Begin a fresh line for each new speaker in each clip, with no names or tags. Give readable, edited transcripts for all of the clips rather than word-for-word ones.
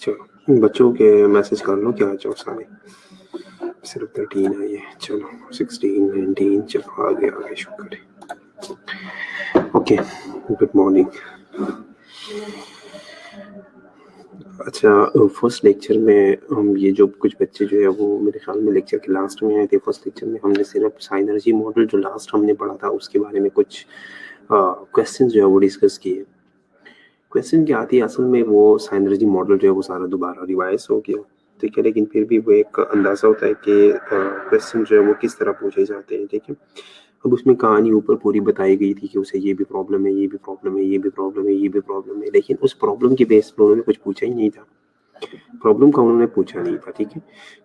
चलो बच्चों के मैसेज कर लो क्या जो सारे सिर्फ 13 है ये। चलो 16 19 चलो आगे शुरू करें। Okay good morning. अच्छा फर्स्ट लेक्चर में हम ये जो कुछ बच्चे जो है वो मेरे ख्याल में लेक्चर के लास्ट में आए थे। फर्स्ट लेक्चर में हमने सिर्फ साइनर्जी मॉडल जो लास्ट हमने पढ़ा था उसके बारे में कुछ क्वेश्चन जो है वो डिस्कस किए। क्वेश्चन क्या आती है असल में वो साइनर्जी मॉडल जो है वो सारा दोबारा रिवाइज हो गया, ठीक है, लेकिन फिर भी वो एक अंदाज़ा होता है कि क्वेश्चन जो है वो किस तरह पूछे जाते हैं, ठीक है। अब उसमें कहानी ऊपर पूरी बताई गई थी कि उसे ये भी प्रॉब्लम है, ये भी प्रॉब्लम है, ये भी प्रॉब्लम है, ये भी प्रॉब्लम है, लेकिन उस प्रॉब्लम के बेस पर उन्होंने कुछ पूछा ही नहीं था। प्रॉब्लम का उन्होंने पूछा नहीं था, ठीक है।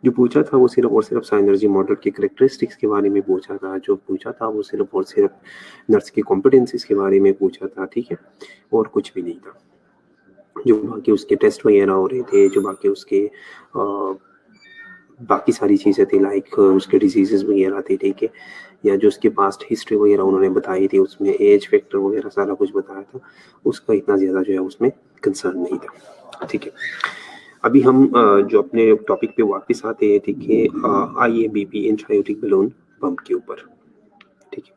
जो पूछा था वो सिर्फ और सिर्फ साइनर्जी मॉडल के कैरेक्टरिस्टिक्स के बारे में पूछा था। जो पूछा था वो सिर्फ और सिर्फ नर्स की कॉम्पिटेंसीज के बारे में पूछा था, ठीक है, और कुछ भी नहीं था। जो बाकी उसके टेस्ट वगैरह हो रहे थे, जो बाकी उसके बाकी सारी चीज़ें थी लाइक उसके डिजीजेस वगैरह थे, ठीक है, या जो उसके पास्ट हिस्ट्री वगैरह उन्होंने बताई थी, उसमें एज फैक्टर वगैरह सारा कुछ बताया था, उसका इतना ज़्यादा जो है उसमें कंसर्न नहीं था, ठीक है। अभी हम जो अपने टॉपिक पे वापस आते हैं, ठीक है, IABP इंट्रायोटिक बलून पंप के ऊपर। ठीक है,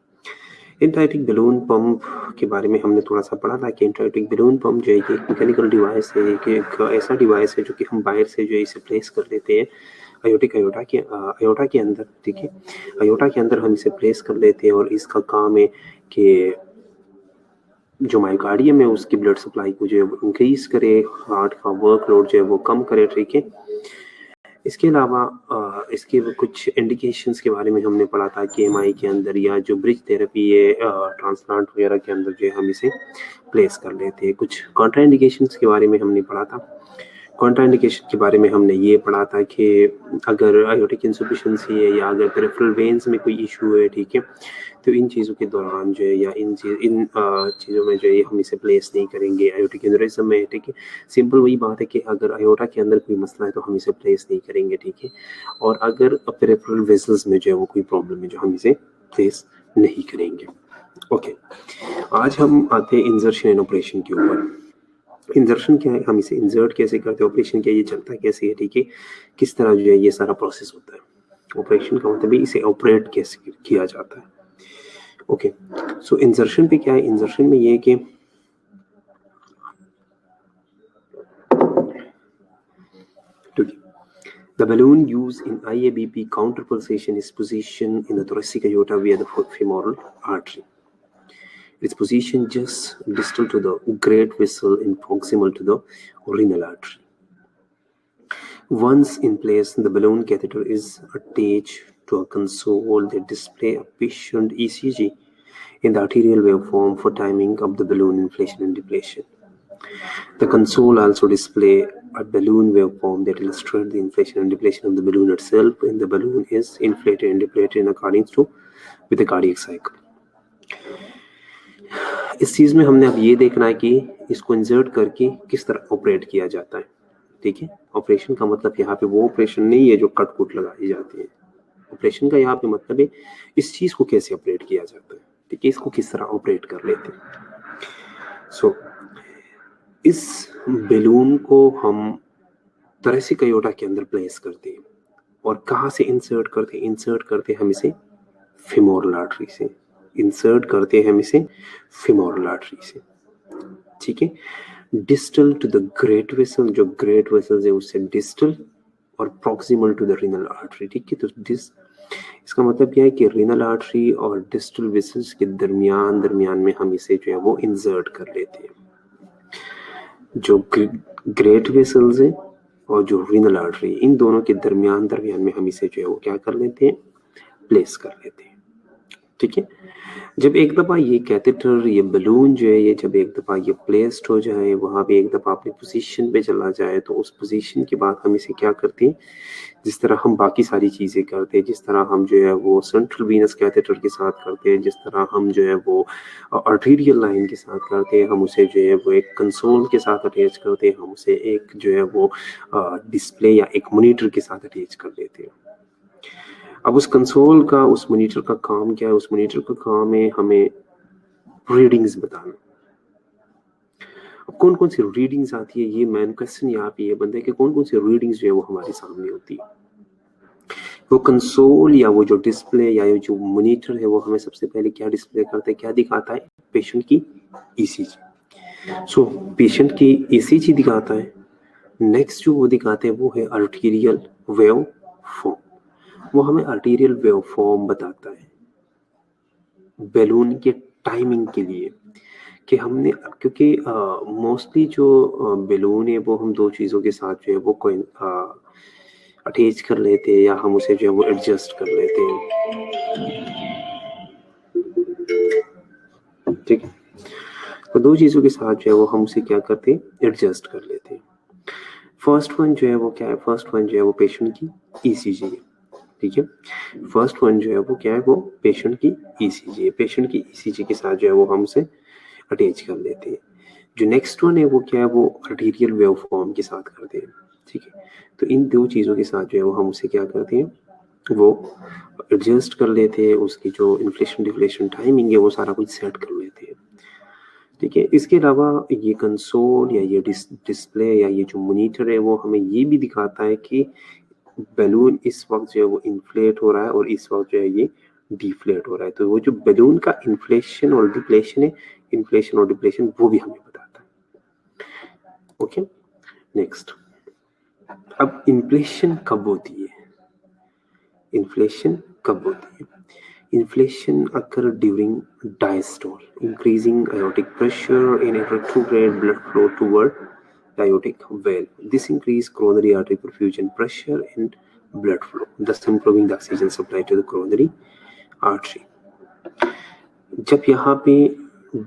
इंट्रायोटिक बलून पंप के बारे में हमने थोड़ा सा पढ़ा था कि इंट्रायोटिक बलून पंप जो है कि एक मैकेनिकल डिवाइस है, कि एक ऐसा डिवाइस है जो कि हम बाहर से जो है इसे प्लेस कर देते हैं अयोटा के अंदर। ठीक है, अयोटा के अंदर हम इसे प्लेस कर लेते हैं और इसका काम है कि जो मायोकार्डियम है उसकी ब्लड सप्लाई को जो है वो इंक्रीज करे, हार्ट का वर्कलोड जो है वो कम करे। ठीक है, इसके अलावा इसके कुछ इंडिकेशंस के बारे में हमने पढ़ा था कि एमआई के अंदर या जो ब्रिज थेरेपी है ट्रांसप्लांट वगैरह के अंदर जो है हम इसे प्लेस कर लेते हैं। कुछ कॉन्ट्राइंडिकेशंस के बारे में हमने पढ़ा था। कॉन्ट्राइंडिकेशन के बारे में हमने ये पढ़ा था कि अगर आयोटिक इंसफिशिएंसी है या अगर पेरिफेरल वेन्स में कोई इशू है, ठीक है, तो इन चीज़ों के दौरान जो है या इन चीज़ों में जो है हम इसे प्लेस नहीं करेंगे आयोटिक एन्यूरिज्म में। ठीक है, सिंपल वही बात है कि अगर आयोटा के अंदर कोई मसला है तो हम इसे प्लेस नहीं करेंगे। ठीक है, और अगर पेरिफेरल वेसल्स में जो है वो कोई प्रॉब्लम है जो हम इसे प्लेस नहीं करेंगे। ओके, आज हम आते हैं इंसर्शन एंड ऑपरेशन के ऊपर। इंसर्शन क्या है, हम इसे इंसर्ट कैसे करते हैं, ऑपरेशन क्या है, ये चलता कैसे है, ठीक है, किस तरह जो है ये सारा प्रोसेस होता है। ऑपरेशन का मतलब इसे ऑपरेट कैसे किया जाता है। ओके, सो इंसर्शन पे क्या है, इंसर्शन में ये है कि the balloon used in IABP counterpulsation is positioned in the thoracic aorta via the femoral artery. Its position just distal to the great vessel and proximal to the renal artery. Once in place, the balloon catheter is attached to a console that displays a patient ECG in the arterial waveform for timing of the balloon inflation and depletion. The console also displays a balloon waveform that illustrates the inflation and depletion of the balloon itself, and the balloon is inflated and depleted in accordance to with the cardiac cycle. इस चीज में हमने अब ये देखना है कि इसको इंसर्ट करके किस तरह ऑपरेट किया जाता है। ठीक है, ऑपरेशन का मतलब यहाँ पे वो ऑपरेशन नहीं है जो कट कुट लगाई जाती है। ऑपरेशन का यहाँ पे मतलब है इस चीज को कैसे ऑपरेट किया जाता है। ठीक है, इसको किस तरह ऑपरेट कर लेते हैं। सो इस बैलून को हम थोरैसिक अयोर्टा के अंदर प्लेस करते हैं और कहाँ से इंसर्ट करते हैं, इंसर्ट करते हैं हम इसे फेमोरल आर्टरी से, इंसर्ट करते हैं हम इसे फेमोरल आर्टरी से। ठीक है, distal to the great vessel, जो ग्रेट वेसल्स है उससे डिस्टल, और proximal to the renal artery. ठीक है, तो इसका मतलब क्या है कि रीनल आर्टरी और डिस्टल वेसल्स के दरमियान में हम इसे जो है वो इंसर्ट कर लेते हैं। जो ग्रेट वेसल्स है और जो रीनल आर्टरी, इन दोनों के दरमियान में हम इसे जो है वो क्या कर लेते हैं, प्लेस कर लेते हैं। ठीक है, जब एक दफा ये कैथेटर, ये बलून जो है ये जब एक दफा ये प्लेस्ड हो जाए, वहां पे एक दफा अपनी पोजीशन पे चला जाए, तो उस पोजीशन के बाद हम इसे क्या करते हैं, जिस तरह हम बाकी सारी चीजें करते हैं, जिस तरह हम जो है वो सेंट्रल वीनस कैथेटर के साथ करते हैं, जिस तरह हम जो है वो आर्टेरियल लाइन के साथ करते हैं, हम उसे जो है वो एक कंसोल के साथ अटैच करते हैं, हम उसे एक जो है वो डिस्प्ले या एक मॉनिटर के साथ अटैच कर देते हैं। अब उस कंसोल का, उस मॉनिटर का काम क्या है, उस मॉनिटर का काम है हमें रीडिंग्स बताना। अब कौन कौन सी रीडिंग्स आती है, ये मेन क्वेश्चन यहाँ पे ये बनता है कि कौन कौन सी रीडिंग्स जो है वो हमारे सामने होती है। वो कंसोल या वो जो डिस्प्ले या जो मॉनिटर है वो हमें सबसे पहले क्या डिस्प्ले करता है, क्या दिखाता है, पेशेंट की ईसीजी। सो पेशेंट की ईसीजी दिखाता है। नेक्स्ट जो वो दिखाते हैं वो है आर्टेरियल वेव फॉर्म, वो हमें आर्टेरियल वेव फॉर्म बताता है बैलून के टाइमिंग के लिए, कि हमने, क्योंकि मोस्टली जो बैलून है वो हम दो चीज़ों के साथ जो है वो कोई अटैच कर लेते हैं या हम उसे जो है वो एडजस्ट कर लेते हैं। ठीक है, तो दो चीज़ों के साथ जो है वो हम उसे क्या करते हैं, एडजस्ट कर लेते हैं। फर्स्ट वन जो है वो क्या है, फर्स्ट वन जो है वो पेशेंट की ईसीजी है। ठीक है, फर्स्ट वन जो है वो क्या है, वो पेशेंट की ईसीजी है। पेशेंट की ईसीजी के साथ जो है वो हम उसे अटैच कर लेते हैं। जो नेक्स्ट वन है वो क्या है, वो आर्टेरियल वेव फॉर्म के साथ करते हैं। ठीक है, तो इन दो चीज़ों के साथ जो है वो हम उसे क्या करते हैं, वो एडजस्ट कर लेते हैं, उसकी जो इन्फ्लेशन डिफ्लेशन टाइमिंग है वो सारा कुछ सेट कर लेते हैं। ठीक है। इसके अलावा ये कंसोल या ये डिस्प्ले या ये जो मॉनिटर है वो हमें ये भी दिखाता है कि बैलून इस वक्त जो है वो इन्फ्लेट हो रहा है और इस वक्त जो है ये डिफ्लेट हो रहा है। तो वो जो बैलून का इन्फ्लेशन और डिप्लेशन है, इन्फ्लेशन और डिप्लेशन वो भी हमें बताता है। Okay, next. अब इन्फ्लेशन कब होती है? इन्फ्लेशन कब होती है? Inflation occur during diastole, increasing aortic pressure in a retrograde blood flow toward the aortic valve. This increases coronary artery perfusion pressure and blood flow, thus improving the oxygen supply to the coronary artery. जब यहाँ पे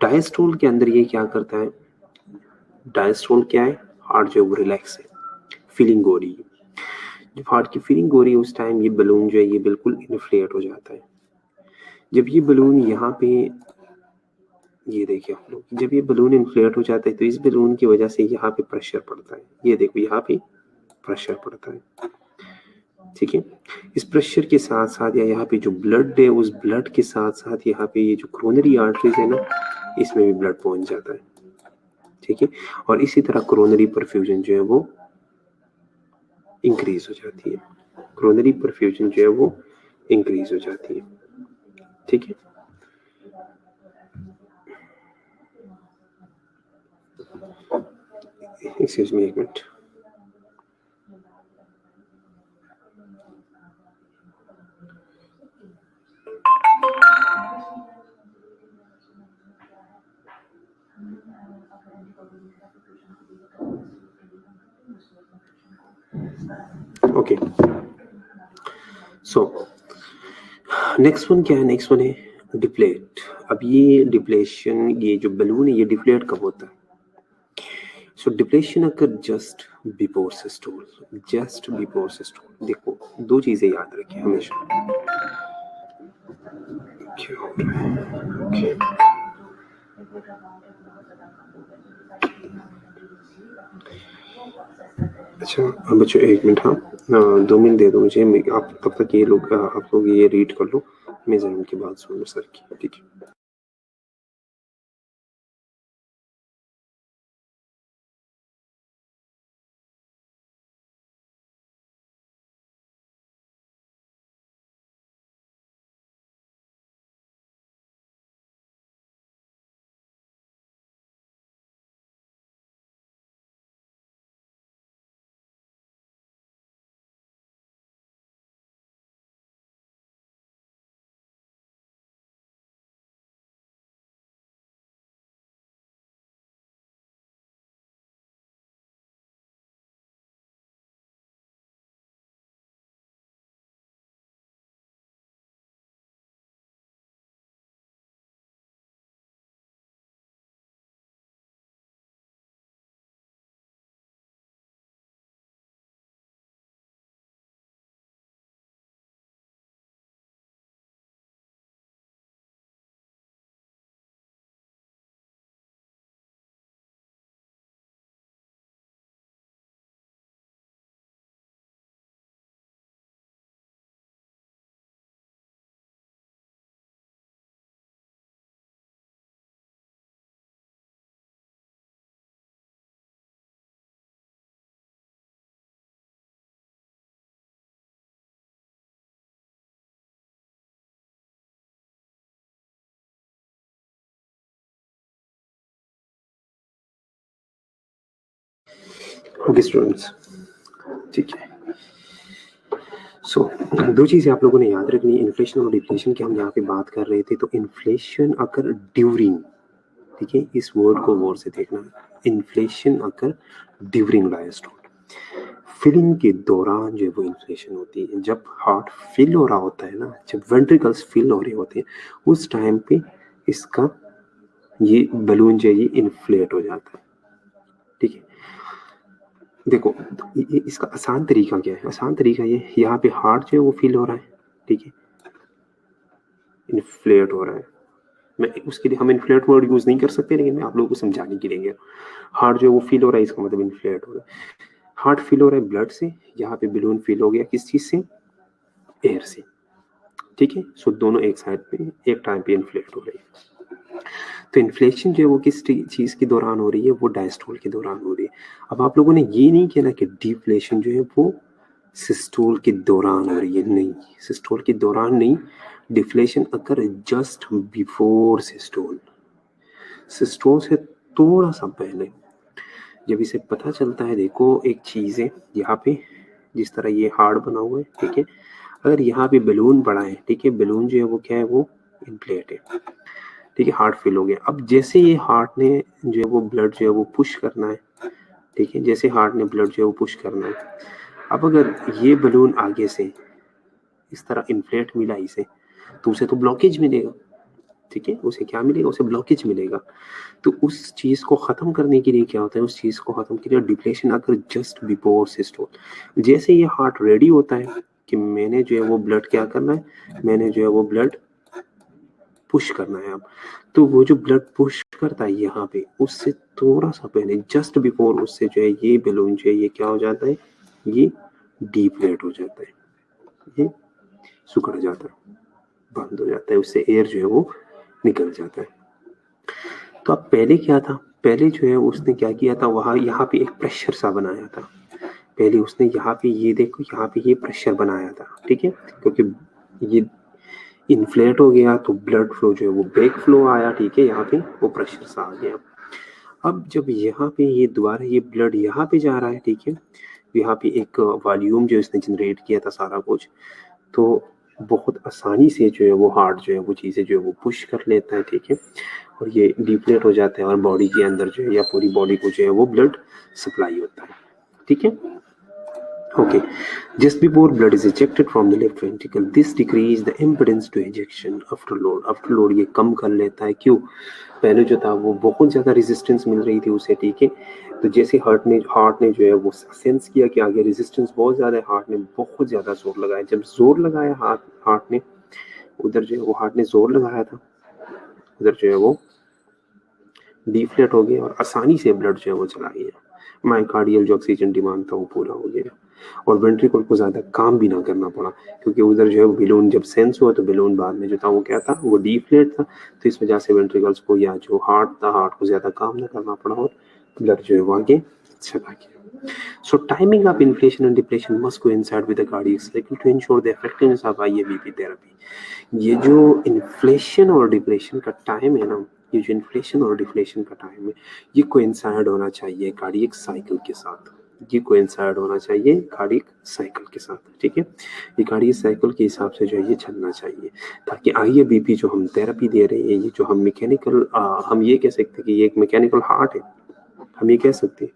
diastole के अंदर ये क्या करता है? Diastole क्या है? हार्ट जो है वो रिलैक्स है, फीलिंग हो रही है। जब हार्ट की फीलिंग हो रही है उस टाइम ये बलून जो है ये बिल्कुल इन्फ्लेट हो जाता है। जब ये बलून यहाँ पे, ये देखिए आप लोग, जब ये बलून इन्फ्लेट हो जाता है तो इस बलून की वजह से यहाँ पे प्रेशर पड़ता है। ये देखो यहाँ पे प्रेशर पड़ता है, ठीक है। इस प्रेशर के साथ साथ या यहाँ पे जो ब्लड है उस ब्लड के साथ साथ यहाँ पे ये जो कोरोनरी आर्टरीज है ना, इसमें भी ब्लड पहुंच जाता है, ठीक है। और इसी तरह कोरोनरी परफ्यूजन जो है वो इंक्रीज हो जाती है। कोरोनरी परफ्यूजन जो है वो इंक्रीज हो जाती है, ठीक है। एक्सक्यूज मी, एक minute. Okay, so next one क्या है? नेक्स्ट वन है डिप्लेट। अब ये डिप्लेशन, ये जो बलून है ये डिप्लेट कब होता है? So deflation occur just before systole, just before systole. देखो दो चीजें याद रखें हमेशा। क्या हो रहा है? ओके, अच्छा बच्चों एक मिनट, हाँ 2 मिनट दे दो मुझे, आप तब तक ये लोग आप लोग ये रीड कर लो, मैं जरा उनकी बात सुन लूँ सर की, ठीक है। ओके स्टूडेंट्स, ठीक है। सो दो चीजें आप लोगों ने याद रखनी है, इन्फ्लेशन और डिप्लेशन की हम यहाँ पे बात कर रहे थे। तो इन्फ्लेशन अकर ड्यूरिंग, ठीक है, इस वर्ड को गौर से देखना। Inflation occur during diastole, filling के दौरान जो है वो इन्फ्लेशन होती है। जब हार्ट फिल हो रहा होता है ना, जब वेंट्रिकल्स फिल हो रहे होते हैं उस टाइम पे इसका ये बलून जो है ये इन्फ्लेट हो जाता है, ठीक है। देखो इसका आसान तरीका क्या है? आसान तरीका ये, यहाँ पे हार्ट जो है वो फील हो रहा है, ठीक है, इन्फ्लेट हो रहा है। मैं उसके लिए हम इन्फ्लेट वर्ड यूज नहीं कर सकते, लेकिन मैं आप लोगों को समझाने के लिए, हार्ट जो है वो फील हो रहा है इसका मतलब इन्फ्लेट हो रहा है। हार्ट फील हो रहा है ब्लड से, यहाँ पे बलून फील हो गया किस चीज से? एयर से, ठीक है। सो दोनों एक साइड पे एक टाइम पे इन्फ्लेट हो रही है। तो इन्फ्लेशन जो है वो किस चीज़ के दौरान हो रही है, वो डायस्टोल के दौरान हो रही है। अब आप लोगों ने ये नहीं कहना कि डिफ्लेशन जो है वो सिस्टोल के दौरान हो रही है, नहीं, सिस्टोल के दौरान नहीं, डिफ्लेशन अकर जस्ट बिफोर सिस्टोल, सिस्टोल से थोड़ा सा पहले। जब इसे पता चलता है, देखो एक चीज़ है यहाँ पे, जिस तरह ये हार्ड बना हुआ है, ठीक है, अगर यहाँ पे बलून पड़ा है, ठीक है, बलून जो है वो क्या है, वो इन्फ्लेट है, ठीक है, हार्ट फिल हो गया। अब जैसे ये हार्ट ने जो है वो ब्लड जो है वो पुश करना है, ठीक है, जैसे हार्ट ने ब्लड जो है वो पुश करना है, अब अगर ये बलून आगे से इस तरह इन्फ्लेट मिला इसे, तो उसे तो ब्लॉकेज मिलेगा, ठीक है, उसे क्या मिलेगा, उसे ब्लॉकेज मिलेगा। तो उस चीज़ को ख़त्म करने के लिए क्या होता है, उस चीज़ को ख़त्म के लिए डिप्लेशन अगर जस्ट बिफोर सिस्टोल, जैसे ये हार्ट रेडी होता है कि मैंने जो है वो ब्लड क्या करना है, मैंने जो है वो ब्लड पुश करना है, अब तो वो जो ब्लड पुश करता है यहाँ पे, उससे थोड़ा सा पहले जस्ट बिफोर उससे जो है ये बलून जो है ये क्या हो जाता है, ये डिफ्लेट हो जाता है, ये सिकुड़ जाता है, बंद हो जाता है, उससे एयर जो है वो निकल जाता है। तो अब पहले क्या था, पहले जो है उसने क्या किया था, वहाँ यहाँ पे एक प्रेशर सा बनाया था, पहले उसने यहाँ पे ये देखो यहाँ पे ये प्रेशर बनाया था, ठीक है, क्योंकि ये इन्फ्लेट हो गया तो ब्लड फ्लो जो है वो बैक फ्लो आया, ठीक है, यहाँ पे वो प्रेशर सा आ गया। अब जब यहाँ पे ये दोबारा ये ब्लड यहाँ पे जा रहा है, ठीक है, यहाँ पे एक वॉल्यूम जो इसने जनरेट किया था सारा कुछ, तो बहुत आसानी से जो है वो हार्ट जो है वो चीज़ें जो है वो पुश कर लेता है, ठीक है, और ये डिप्लेट हो जाता है और बॉडी के अंदर जो है या पूरी बॉडी को जो है वो ब्लड सप्लाई होता है, ठीक है। Okay, just before blood is ejected from the left ventricle, this decrease the impedance to ejection after load. After load ये कम कर लेता है, क्यों, पहले जो था वो बहुत ज़्यादा रेजिस्टेंस मिल रही थी उसे, ठीक है, तो जैसे हार्ट ने जो है वो सेंस किया कि आगे रेजिस्टेंस बहुत ज़्यादा है, हार्ट ने बहुत ज़्यादा जोर लगाया, जब जोर लगाया हार्ट ने, उधर जो है वो हार्ट ने जोर लगाया था, उधर जो है वो डिफ्लेट हो गया और आसानी से ब्लड जो है वो चला गया, मायोकार्डियल जो ऑक्सीजन डिमांड था वो पूरा हो गया और वेंट्रिकल को ज़्यादा काम भी ना करना पड़ा, क्योंकि उधर जो है बलून जब सेंस हुआ तो बलून बाद में जो था वो क्या था, वो डिफ्लेट था, तो इस वजह से वेंट्रिकल्स को या जो हार्ट था, हार्ट को ज़्यादा काम ना करना पड़ा और ब्लड जो है वो आगे चला गया। So timing of inflation and depletion must coincide with the cardiac cycle to ensure the effectiveness of IABP therapy. ये जो इन्फ्लेशन और डिप्लेशन का टाइम है ना, ये जो इन्फ्लेशन और डिफ्लेशन का टाइम है, ये कोइंसाइड होना चाहिए कार्डियक साइकिल के साथ, ये कोइंसाइड होना चाहिए कार्डियक साइकिल के साथ, ठीक है, ये कार्डियक साइकिल के हिसाब से जो है ये चलना चाहिए, ताकि IABP जो हम थेरेपी दे रहे हैं, ये जो हम मैकेनिकल, हम ये कह सकते हैं कि ये एक मैकेनिकल हार्ट है, हम ये कह सकते हैं,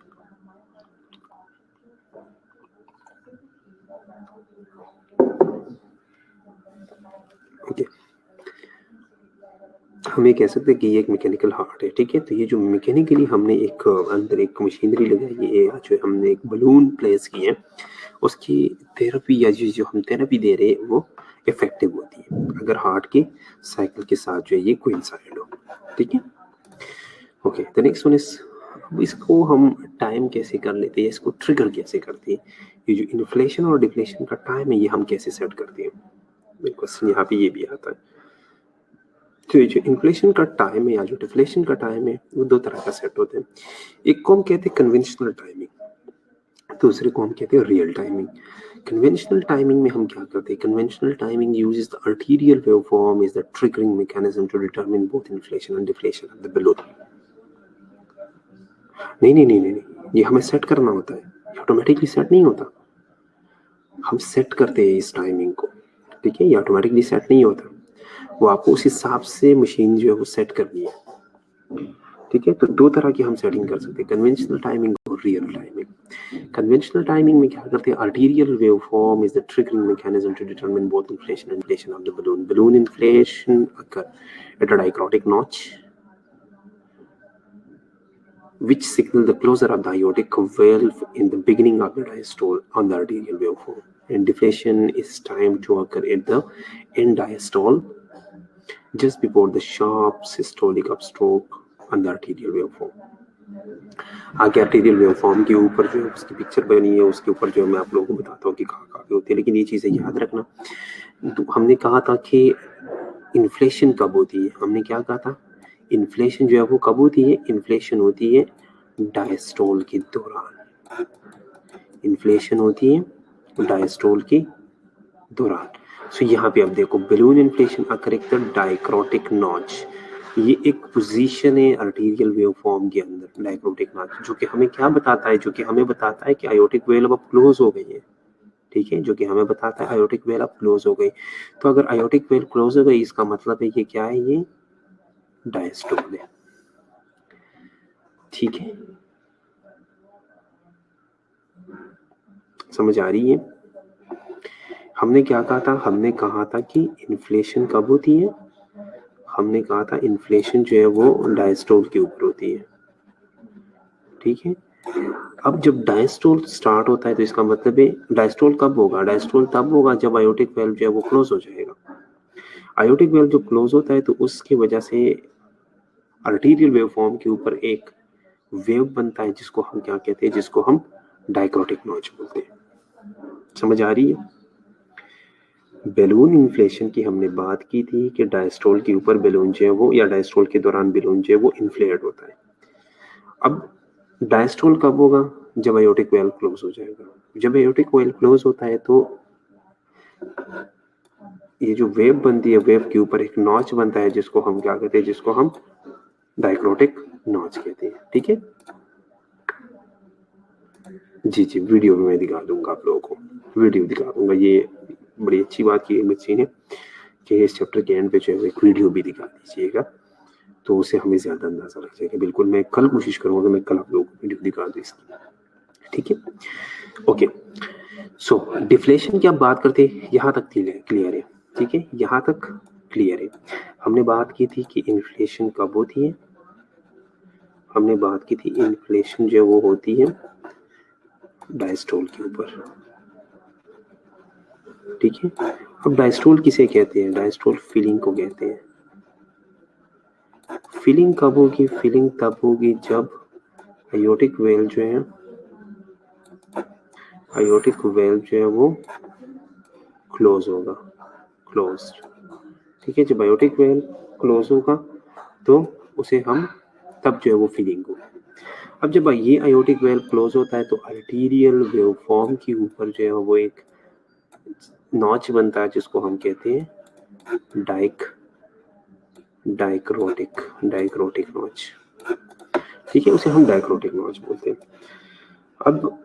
ओके, हम ये कह सकते हैं कि ये एक मैकेनिकल हार्ट है, ठीक है, तो ये जो मैकेनिकली हमने एक अंदर एक मशीनरी लगाई है, जो हमने एक बलून प्लेस की है, उसकी थेरेपी या जो हम थेरेपी दे रहे हैं वो इफेक्टिव होती है अगर हार्ट के साइकिल के साथ जो है ये कोइंसाइड हो, ठीक है। Okay, the next one is, अब इसको हम टाइम कैसे कर लेते हैं, इसको ट्रिगर कैसे करते हैं, ये जो इन्फ्लेशन और डिफ्लेशन का टाइम है ये हम कैसे सेट करते हैं, मेरे क्वेश्चन यहाँ पे ये भी आता है। तो ये जो इन्फ्लेशन का टाइम है या जो डिफ्लेशन का टाइम है वो दो तरह का सेट होते हैं, एक को हम कहते हैं कन्वेंशनल टाइमिंग, दूसरे को हम कहते हैं रियल टाइमिंग। कन्वेंशनल टाइमिंग में हम क्या करते हैं, conventional timing uses the arterial waveform is the triggering mechanism to determine both inflation and deflation of the balloon. नहीं, ये हमें सेट करना होता है, ऑटोमेटिकली सेट नहीं होता, हम सेट करते हैं इस टाइमिंग को, ठीक है, ये ऑटोमेटिकली सेट नहीं होता, वो आपको उस हिसाब से मशीन जो है वो सेट करनी है, ठीक है। तो दो तरह की हम सेटिंग कर सकते हैं, कन्वेंशनल टाइमिंग और रियल टाइमिंग। कन्वेंशनल टाइमिंग में क्या करते हैं, arterial waveform is the triggering mechanism to determine both inflation and deflation of the balloon. Balloon inflation occur at a dichrotic notch which signal the closure of the aortic valve in the beginning of the diastole on the arterial waveform, and deflation is timed to occur at the end diastole just before the sharp systolic upstroke on the arterial waveform। आगे arterial waveform के ऊपर जो है उसकी picture बनी है, उसके ऊपर जो है मैं आप लोगों को बताता हूँ कि कहाँ कहाँ पे होती है, लेकिन ये चीज़ें याद रखना। तो हमने कहा था कि इन्फ्लेशन कब होती है, हमने क्या कहा था इन्फ्लेशन जो है वो कब होती है? इन्फ्लेशन होती है डायस्टोल के दौरान। इन्फ्लेशन होती है डायस्टोल के दौरान। सो यहाँ पे आप देखो बलून इन्फ्लेशन अकर एक डाइक्रोटिक नॉच, ये एक पोजीशन है आर्टीरियल वेव फॉर्म के अंदर डाइक्रोटिक नॉच, जो कि हमें क्या बताता है? जो कि हमें बताता है कि आयोटिक वेल अब क्लोज हो गई है। ठीक है, जो कि हमें बताता है आयोटिक वेल अब क्लोज हो गई। तो अगर आयोटिक वेल क्लोज हो गई इसका मतलब है कि क्या है? ये डायस्टोल है। ठीक है, समझ आ रही है? हमने क्या कहा था? हमने कहा था कि इन्फ्लेशन कब होती है? हमने कहा था इन्फ्लेशन जो है वो डायस्टोल के ऊपर होती है। ठीक है, अब जब डायस्टोल स्टार्ट होता है तो इसका मतलब है डायस्टोल कब होगा? डायस्टोल तब होगा जब आयोटिक वेल्व जो है वो क्लोज हो जाएगा। आयोटिक वेल्व जो क्लोज होता है तो उसकी वजह से आर्टीरियल वेव फॉर्म के ऊपर एक वेव बनता है जिसको हम क्या कहते हैं? जिसको हम डाइक्रोटिक नॉच बोलते हैं। समझ आ रही है? बैलून इन्फ्लेशन की हमने बात की थी कि डायस्टोल के ऊपर बैलून जो है वो, या डायस्टोल के दौरान बैलून जो है वो इन्फ्लेट होता है। अब डायस्टोल कब होगा? जब आयोटिक वेल क्लोज हो जाएगा। जब आयोटिक वेल क्लोज होता है तो ये जो वेव बनती है, वेव के ऊपर एक नॉच बनता है जिसको हम क्या कहते हैं? जिसको हम डाइक्रोटिक नॉच कहते हैं। ठीक है जी जी, वीडियो में मैं दिखा दूंगा आप लोगों को, वीडियो दिखा दूंगा। ये बड़ी अच्छी बात की है बच्ची ने कि इस चैप्टर के एंड पे जो है एक वीडियो भी दिखा दीजिएगा, तो उससे हमें ज्यादा अंदाजा लग जाएगा। बिल्कुल, मैं कल कोशिश करूंगा कि मैं कल आप लोगों को वीडियो दिखा दूं इसकी। ठीक है, ओके। सो डिफ्लेशन की आप बात करते हैं, यहाँ तक क्लियर है। ठीक है, यहाँ तक क्लियर है। हमने बात की थी कि इन्फ्लेशन कब होती है? हमने बात की थी इन्फ्लेशन जो वो होती है डायस्टोल के ऊपर। ठीक है, अब डायस्टोल किसे कहते हैं? डायस्टोल फीलिंग को कहते हैं। फीलिंग कब होगी? फीलिंग तब होगी जब आयोटिक वेल जो है, आयोटिक वेल जो है वो क्लोज होगा, क्लोज। ठीक है, जब आयोटिक वेल क्लोज होगा तो उसे हम तब जो है वो फीलिंग होगी। अब जब ये आयोटिक वेल क्लोज होता है तो आर्टीरियल वेव फॉर्म के ऊपर जो है वो एक नॉच बनता है जिसको हम कहते हैं डाइक्रोटिक नॉच। ठीक है, उसे हम डाइक्रोटिक नॉच बोलते हैं। अब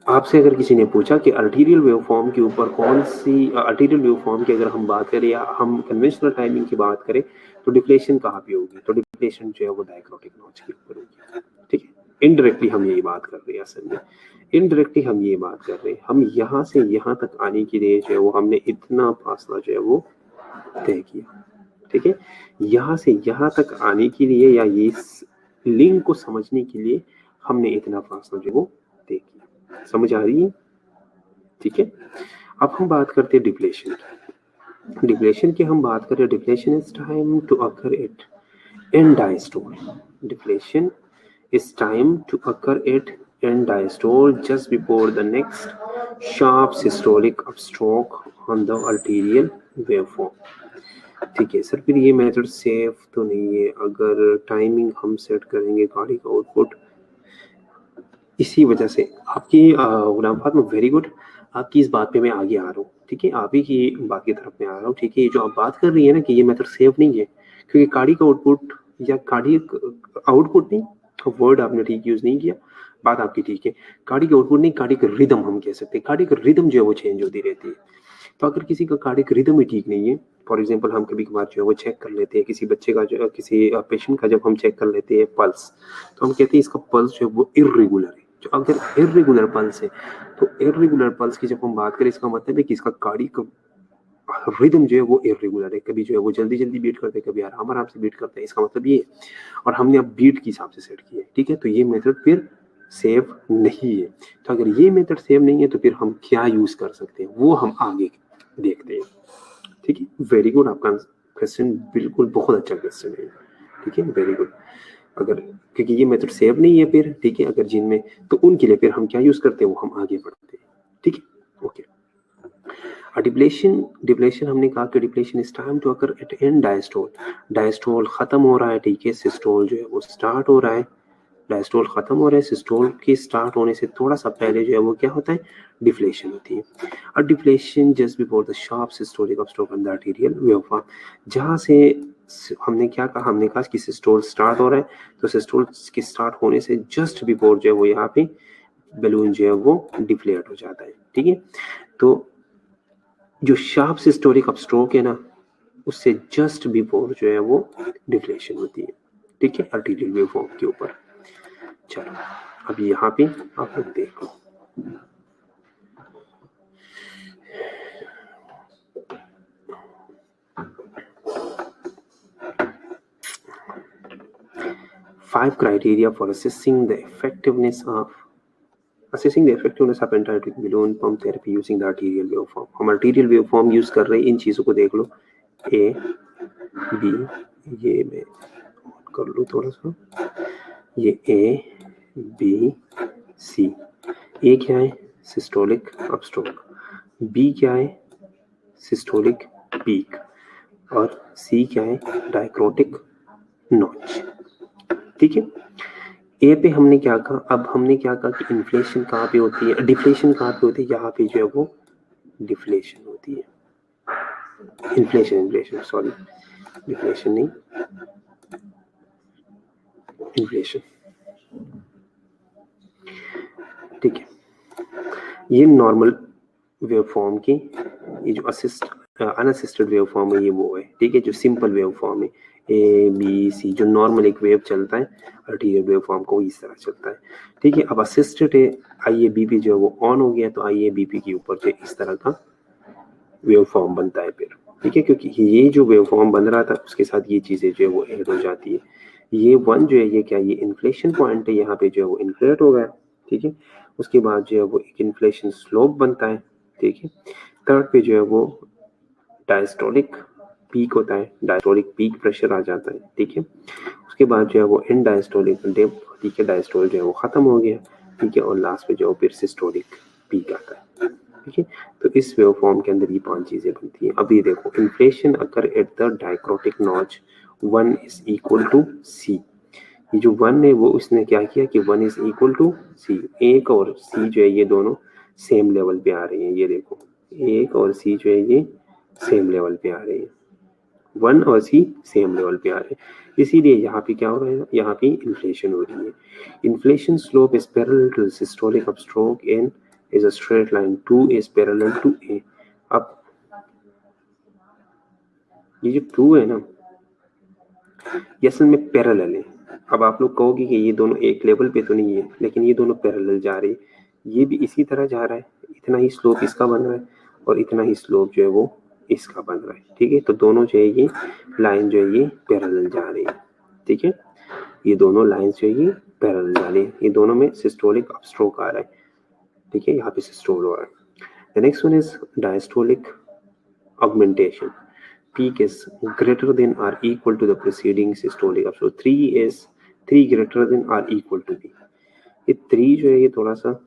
आपसे अगर किसी ने पूछा कि आर्टीरियल वेवफॉर्म के ऊपर कौन सी, आर्टीरियल वेवफॉर्म की अगर हम बात करें या हम कन्वेंशनल टाइमिंग की बात करें तो डिफ्लेशन कहाँ पे होगी? तो डिफ्लेशन जो है वो डाइक्रोटिक नॉच के ऊपर होगी। ठीक है, इनडायरेक्टली हम यही बात कर रहे हैं। असल में इनडायरेक्टली हम ये बात कर रहे हैं, हम यहाँ से यहाँ तक आने के लिए जो है वो हमने इतना फासला जो है वो तय किया। ठीक है, यहाँ से यहाँ तक आने के लिए या ये लिंक को समझने के लिए हमने इतना फासला जो है वो तय किया। समझ आ रही है? ठीक है, अब हम बात करते हैं डिप्लेशन की। डिप्लेशन की हम बात करें, deflation is time to occur at end diastole. Deflation is time to occur at end diastole just before the next sharp systolic upstroke on the arterial waveform. ठीक है सर, फिर ये मेथड सेफ तो नहीं है अगर टाइमिंग हम set करेंगे कार्डिक आउटपुट? इसी वजह से आपकी गुलाम फातिमा, वेरी गुड, आपकी इस बात पे मैं आगे आ रहा हूँ। ठीक है, आप ही की बात की तरफ मैं आ रहा हूँ। ठीक है, ये जो आप बात कर रही है ना कि ये मेथड सेफ नहीं है, क्योंकि कार्डिक आउटपुट या कार्डिक आउटपुट नहीं, वर्ड आपने ठीक यूज नहीं किया, बात आपकी ठीक है। कार्डिक आउटपुट नहीं, कार्डिक रिदम हम कह सकते हैं। कार्डिक रिदम जो है वो चेंज होती रहती है। तो अगर किसी का कार्डिक रिदम ही ठीक नहीं है, फॉर एग्जांपल हम कभी कभार जो है वो चेक कर लेते हैं किसी बच्चे का, जो किसी पेशेंट का जब हम चेक कर लेते हैं पल्स, तो हम कहते हैं इसका पल्स जो है वो इर्रेगुलर है। जो अगर इर्रेगुलर पल्स है तो इर्रेगुलर पल्स की जब हम बात करें इसका मतलब है कि इसका कार्डिक रिदम जो है वो इर्रेगुलर है। कभी जो है वो जल्दी जल्दी बीट करते हैं, कभी आराम आराम से बीट करते हैं। इसका मतलब ये है, और हमने अब बीट के हिसाब से सेट किया है। ठीक है, तो ये मेथड फिर सेफ नहीं है। तो अगर ये मेथड सेफ नहीं है तो फिर हम क्या यूज कर सकते हैं वो हम आगे देखते हैं। ठीक है, वेरी गुड, आपका क्वेश्चन बिल्कुल बहुत अच्छा क्वेश्चन है। ठीक है, वेरी गुड। अगर क्योंकि ये मेथड सेव नहीं है फिर, ठीक है, अगर जिनमें, तो उनके लिए फिर हम क्या यूज करते हैं वो हम आगे बढ़ते हैं। ठीक है, ओके। डिप्लेशन हमने कहा कि deflation is time to occur at end diastole. Diastole खत्म हो रहा है, ठीक है, सिस्टोल जो है वो स्टार्ट हो रहा है। डायस्टोल खत्म हो रहा है, सिस्टोल के स्टार्ट होने से थोड़ा सा पहले जो है वो क्या होता है, डिफ्लेशन होती है। और deflation just before the sharp systolic upstroke in the arterial waveform. जहां से हमने क्या कहा, हमने कहा कि सिस्टोल स्टार्ट हो रहा है, तो सिस्टोल के स्टार्ट होने से जस्ट बिफोर जो है वो यहाँ पे बलून जो है वो डिफ्लेट हो जाता है, ठीक है। तो जो शार्प सिस्टोलिक अपस्ट्रोक है ना, उससे जस्ट बिफोर जो है वो डिफ्लेशन होती है, ठीक है, आर्टेरियल वेवफॉर्म के ऊपर। चलो अब यहाँ पे आप लोग देखो, five criteria for assessing the effectiveness of intra-aortic balloon pump therapy using the arterial waveform। हम arterial waveform यूज कर रहे हैं, इन चीजों को देख लो, ए बी, ये मैं कर लूँ थोड़ा सा, ये ए बी सी। ए क्या है, सिस्टोलिक अपस्ट्रोक, बी क्या है, सिस्टोलिक पीक, और सी क्या है, डायक्रोटिक नॉच, ठीक है। ए पे हमने क्या कहा, अब हमने क्या कहा कि इन्फ्लेशन कहाँ पे होती है, डिफ्लेशन कहाँ पे होती है, यहाँ पे जो है वो डिफ्लेशन होती है, इन्फ्लेशन सॉरी, डिफ्लेशन नहीं, इन्फ्लेशन, ठीक है। ये नॉर्मल वेवफॉर्म की, ये जो अनअसिस्टेड वेवफॉर्म है ये वो है, ठीक है, जो सिंपल वेवफॉर्म है ए बी सी, जो नॉर्मल एक वेव चलता है आर्टेरियल वेवफॉर्म को इस तरह चलता है, ठीक है। अब असिस्टेड है, आई ए बी पी जो है वो ऑन हो गया, तो आई ए बी पी के ऊपर जो इस तरह का वेवफॉर्म बनता है फिर, ठीक है, क्योंकि ये जो वेवफॉर्म बन रहा था उसके साथ ये चीजें जो है वो ऐड हो जाती है। ये वन जो है ये क्या, ये इन्फ्लेशन पॉइंट है, यहाँ पे जो है वो इन्फ्लेट हो गया, ठीक है। उसके बाद जो है वो एक इन्फ्लेशन स्लोप बनता है, ठीक है। थर्ड पे जो है वो डायस्टोलिक पीक होता है, डायस्टोलिक पीक प्रेशर आ जाता है, ठीक है। उसके बाद जो है वो एंड डायस्टोलिक डिप, ठीक है, डायस्टोल जो है वो खत्म हो गया, ठीक है, और लास्ट पे जो फिर सिस्टोलिक पीक आता है, ठीक है। तो इस वेवफॉर्म के अंदर ये 5 चीजें बनती हैं। अब ये देखो, inflation occur at the dicrotic notch 1 is equal to c. ये जो 1 है वो उसने क्या किया कि 1 इज इक्वल टू सी, एक और सी जो है ये दोनों सेम लेवल पे आ रही हैं, ये देखो एक और सी जो है ये सेम लेवल पे आ रही है, 1 और सी सेम लेवल पे आ रहे हैं, इसीलिए यहाँ पे क्या हो रहा है, यहाँ पे इन्फ्लेशन हो रही है। Inflation slope is parallel to systolic upstroke and is a straight line, 2 is parallel to A। अब ये जो 2 है ना, ये असल में पैरेलल है। अब आप लोग कहोगे कि ये दोनों एक लेवल पे तो नहीं है, लेकिन ये दोनों पैरेलल जा रहे हैं, ये भी इसी तरह जा रहा है, इतना ही स्लोप इसका बन रहा है और इतना ही स्लोप जो है वो इसका बन रहा है, ठीक है। तो दोनों जो है ये लाइन जो है ये पैरेलल जा रही है, ठीक है, ये दोनों लाइंस जो है ये पैरेलल जा रही है, ये दोनों में सिस्टोलिक अपस्ट्रोक आ रहा है, ठीक है, यहाँ पे सिस्टोल हो रहा है। The next one is diastolic augmentation. Peak is greater than or equal to the preceding systolic upstroke. 3 greater than or equal to B। ये 3 जो है ये थोड़ा सा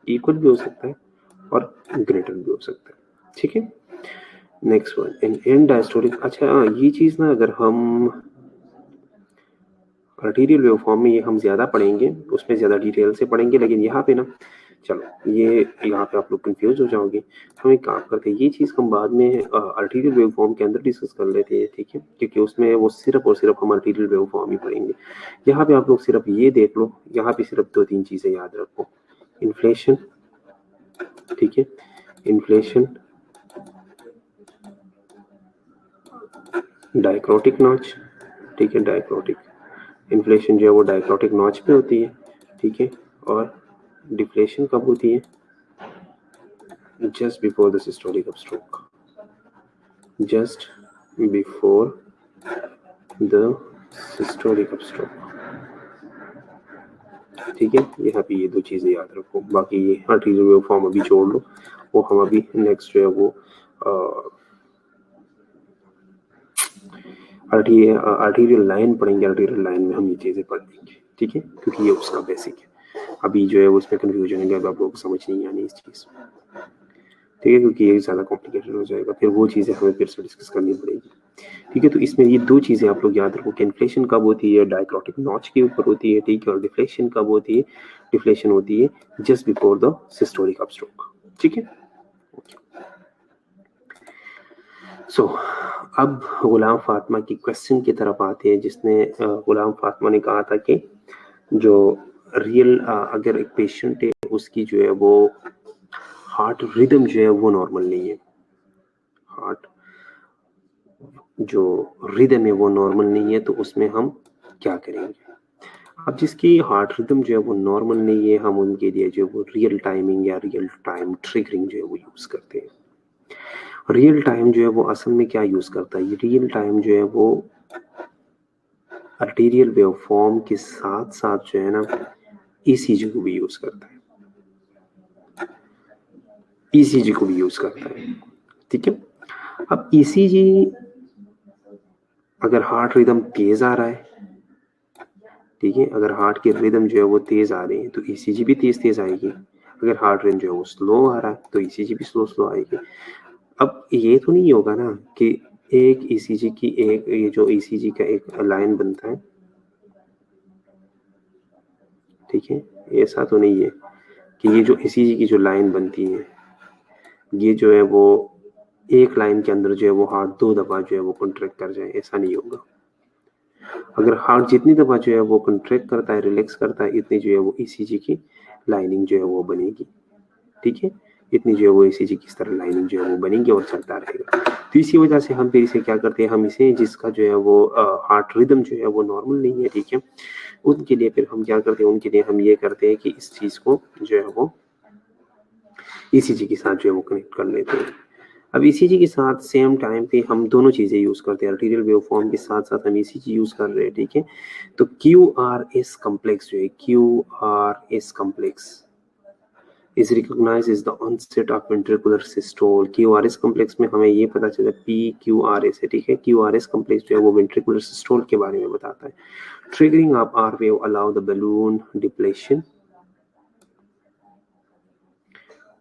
इक्वल भी हो सकता है और ग्रेटर भी हो सकता है, ठीक है। नेक्स्ट वन एंड डायस्टोलिक, अच्छा हाँ, ये चीज ना अगर हम आर्टेरियल वेवफॉर्म में ये हम ज्यादा पढ़ेंगे, उसमें ज्यादा डिटेल से पढ़ेंगे, लेकिन यहाँ पे ना चलो ये यहाँ पे आप लोग कंफ्यूज हो जाओगे। हम एक काम करते हैं, ये चीज़ हम बाद में आर्टेरियल वेवफॉर्म के अंदर डिस्कस कर लेते हैं, ठीक है, क्योंकि उसमें वो सिर्फ और सिर्फ हम आर्टेरियल वेवफॉर्म ही पढ़ेंगे। यहाँ पे आप लोग सिर्फ ये देख लो, यहाँ पे सिर्फ 2-3 चीज़ें याद रखो, इन्फ्लेशन, ठीक है, इन्फ्लेशन, डायक्रोटिक नॉच, ठीक है, डायक्रोटिक इन्फ्लेशन जो है वो डायक्रोटिक नॉच पे होती है, ठीक है, और डिफ्लेशन कब होती है, just before the systolic upstroke, just before the systolic upstroke, ठीक है। यहाँ पे ये 2 चीजें याद रखो, बाकी ये आर्टेरियल वेवफॉर्म अभी छोड़ लो, वो हम अभी नेक्स्ट जो है वो आर्टेरियल लाइन पढ़ेंगे, आर्टेरियल लाइन में हम ये चीजें पढ़ लेंगे, ठीक है, क्योंकि ये उसका बेसिक है। अभी जो है उसमें कंफ्यूजन है, अब आप लोगों को समझ नहीं आनी इस चीज। ठीक है, क्योंकि ये ज़्यादा कॉम्प्लिकेटेड हो जाएगा, फिर वो चीज़ें हमें फिर से डिस्कस करनी पड़ेगी। ठीक है, तो इसमें ये 2 चीज़ें आप लोग याद रखो कि इन्फ्लेशन कब होती है, डायक्रोटिक नॉच के ऊपर होती है, ठीक है, और डिफ्लेशन कब होती है, डिफ्लेशन होती है just before the systolic upstroke. ठीक है, सो अब गुलाम फातिमा की क्वेश्चन की तरफ आते हैं, जिसने गुलाम फातिमा ने कहा था कि जो रियल अगर एक पेशेंट है उसकी जो है वो हार्ट रिदम जो है वो नॉर्मल नहीं है, हार्ट जो रिदम है वो नॉर्मल नहीं है, तो उसमें हम क्या करेंगे। अब जिसकी हार्ट रिदम जो है वो नॉर्मल नहीं है, हम उनके लिए जो वो रियल टाइमिंग या रियल टाइम ट्रिगरिंग जो है वो यूज करते हैं। रियल टाइम जो है वो असल में क्या यूज करता है, रियल टाइम जो है वो आर्टेरियल वेवफॉर्म के साथ साथ जो है ना ईसीजी को भी यूज करता है, ईसीजी को भी यूज करता है। ठीक है, अब ईसीजी अगर हार्ट रिदम तेज आ रहा है, ठीक है, अगर हार्ट की रिदम जो है वो तेज आ रही है तो ईसीजी भी तेज तेज आएगी। अगर हार्ट रिदम जो है वो स्लो आ रहा है तो ईसीजी भी स्लो स्लो आएगी। अब ये तो नहीं होगा ना कि एक ईसीजी की एक ये जो ईसीजी का एक लाइन बनता है, ठीक है, ऐसा तो नहीं है कि ये जो ईसीजी की जो लाइन बनती है ये जो है वो एक लाइन के अंदर जो है वो हार्ट 2 दफा जो है वो कॉन्ट्रैक्ट कर जाए, ऐसा नहीं होगा। अगर हार्ट जितनी दफा जो है वो कॉन्ट्रैक्ट करता है, रिलैक्स करता है, इतनी जो है वो ईसीजी की लाइनिंग जो है वो बनेगी। ठीक है, इतनी जो है वो ईसीजी की इस तरह लाइनिंग जो है वो बनेगी और चलता रहेगा। तो इसी वजह से हम फिर इसे क्या करते हैं, हम इसे जिसका जो है वो हार्ट रिदम जो है वो नॉर्मल नहीं है, ठीक है, उनके लिए फिर हम क्या करते हैं, उनके लिए हम ये करते हैं कि इस चीज को जो है वो ईसीजी के साथ जो है वो कनेक्ट कर लेते हैं। अब ईसीजी के साथ सेम टाइम पे हम दोनों चीजें यूज करते हैं, आर्टीरियल वेवफॉर्म के साथ साथ हम ईसीजी यूज कर रहे हैं। ठीक है, तो QRS कॉम्प्लेक्स जो है, QRS complex is recognized as the onset of ventricular systole। QRS complex में हमें ये पता चला PQRS है, ठीक है, QRS कॉम्प्लेक्स जो है वो ventricular systole के बारे में बताता है। Triggering of R wave allow the balloon depletion,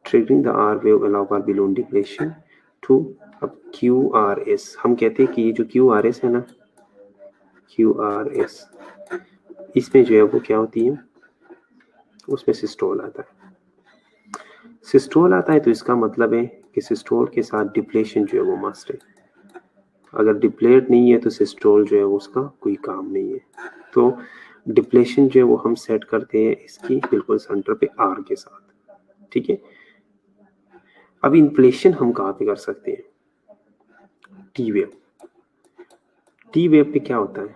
triggering the R wave allow for balloon depletion to। अब QRS हम कहते हैं कि ये जो QRS है ना, QRS इसमें जो है वो क्या होती है, उसमें सिस्टोल आता है। सिस्टोल आता है तो इसका मतलब है कि सिस्टोल के साथ डिप्लेशन जो है वो मस्ट है। अगर डिप्लेट नहीं है तो सिस्टोल जो है वो उसका कोई काम नहीं है। तो डिप्लेशन जो है वो हम सेट करते हैं इसकी बिल्कुल सेंटर पे आर के साथ। ठीक है, अब इन्फ्लेशन हम कहाँ पे कर सकते हैं, टी वेव। टी वेव पे क्या होता है,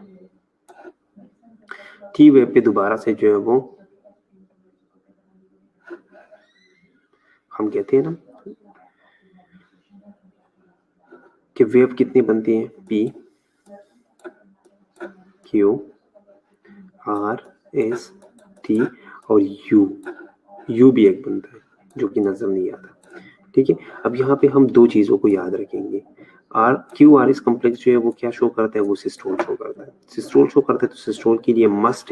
टी वेव पे दोबारा से जो है वो हम कहते हैं ना कि वेव कितनी बनती है, P Q R S T और U भी एक बनता है जो कि नजर नहीं आता। ठीक है, अब यहाँ पे हम दो चीजों को याद रखेंगे। QRS कॉम्प्लेक्स जो है वो क्या शो करता है, वो सिस्टोल शो करता है। सिस्टोल शो करता है तो सिस्टोल के लिए मस्ट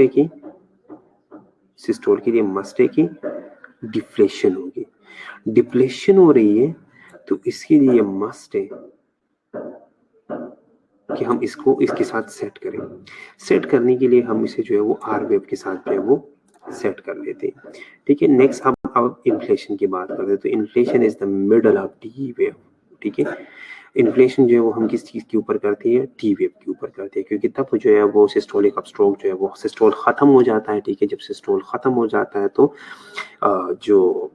है कि डिफ्लेशन होगी। डिप्लेशन हो रही है तो इसके लिए मस्ट है कि हम इसको इसके साथ सेट करें। सेट करने के लिए हम इसे जो है वो आर वेव के साथ जो है वो सेट कर लेते हैं। ठीक है, नेक्स्ट अब इन्फ्लेशन की बात करते हैं। तो inflation is the middle of T wave. ठीक है, इन्फ्लेशन जो है वो हम किस चीज के ऊपर करते हैं, टी वेव के ऊपर करते हैं, क्योंकि तब जो है वो सिस्टोलिक अपस्ट्रोक जो है वो सिस्टोल खत्म हो जाता है। ठीक है, जब सिस्टोल खत्म हो जाता है तो जो